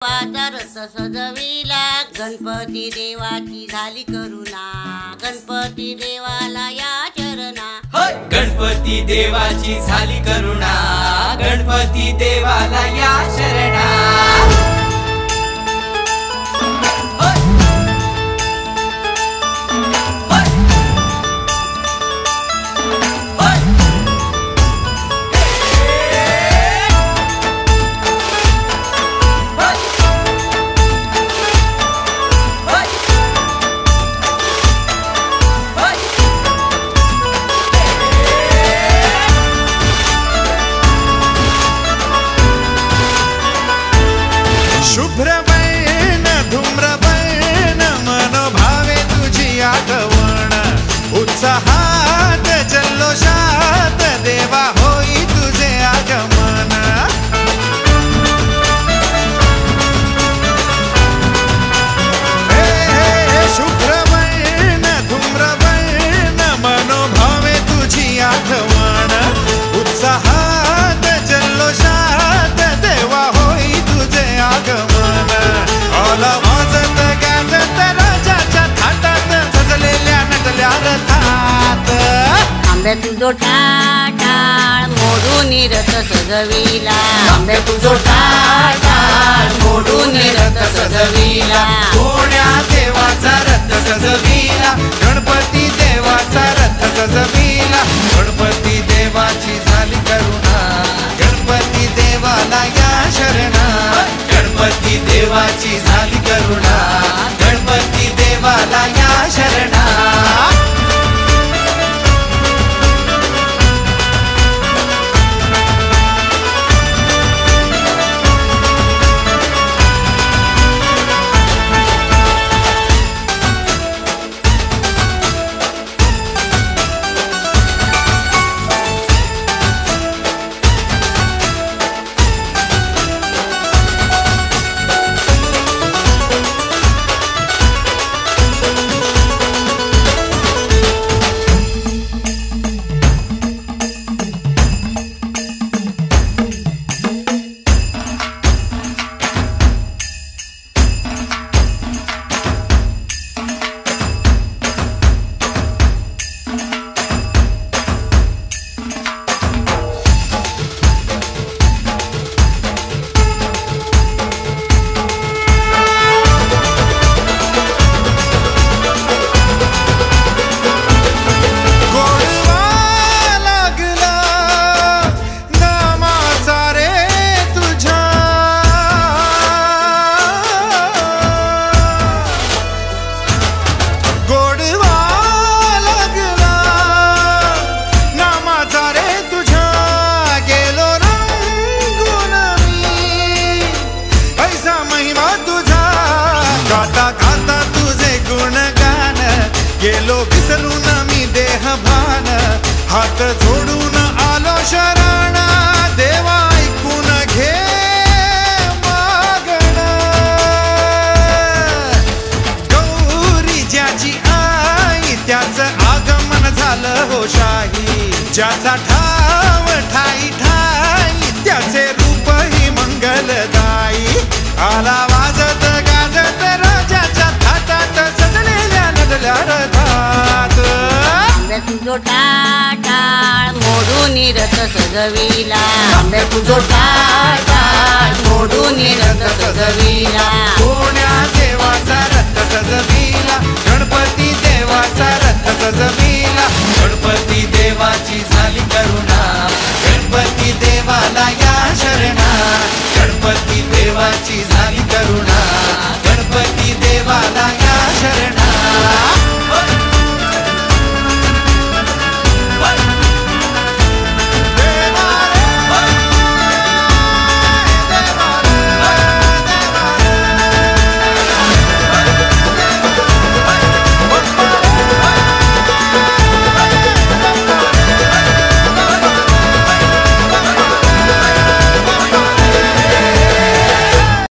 देवाचा रथ सजविला, गणपती देवाची झाली करुणा, गणपती देवाला या चरणा। गणपती देवाची झाली करुणा, गणपती देवाला या शरणा। शुभ्रवर्ण धूम्रवर्ण मनोभावे तुझी आठवण, उत्साहात जल्लोषात देवा होई तुझे आगमन। शुभ्रवर्ण धूम्रवर्ण मनोभावे तुझी आठवण, उत्साहात जल्लोषात देवा होई तुझे आगमन। आला वाजत गाजत राजाच्या थाटात, सजलेल्या नटल्या रथात। आंबे तुझो टाळ मोडून रथ सजविला, आंबे तुझो टाळ मोडून रथ सजविला, कोण्या देवाचा रथ सजविला, गणपती देवाचा रथ सजविला। गणपती देवाची झाली करुणा, गणपती देवाला या शरणा। गणपती देवाची झाली करुणा, गणपती देवाला या शरणा। गेलो विसरून मी देह भान, हात जोडून आलो शरण, देवा ऐकून घे मागण। गौरी ज्याची आई त्याच आगमन झालं हो शाही, ज्याचा ठाव ठाई ठाई त्याचे रूप ही मंगलदायी। आला वाजत गाजत राजाच्या थाटात, सजलेल्या नटल्या रथात। आंबे तुझो टाळ मोडून रथ सजविला, आंबे तुझो टाळ मोडून रथ सजविला,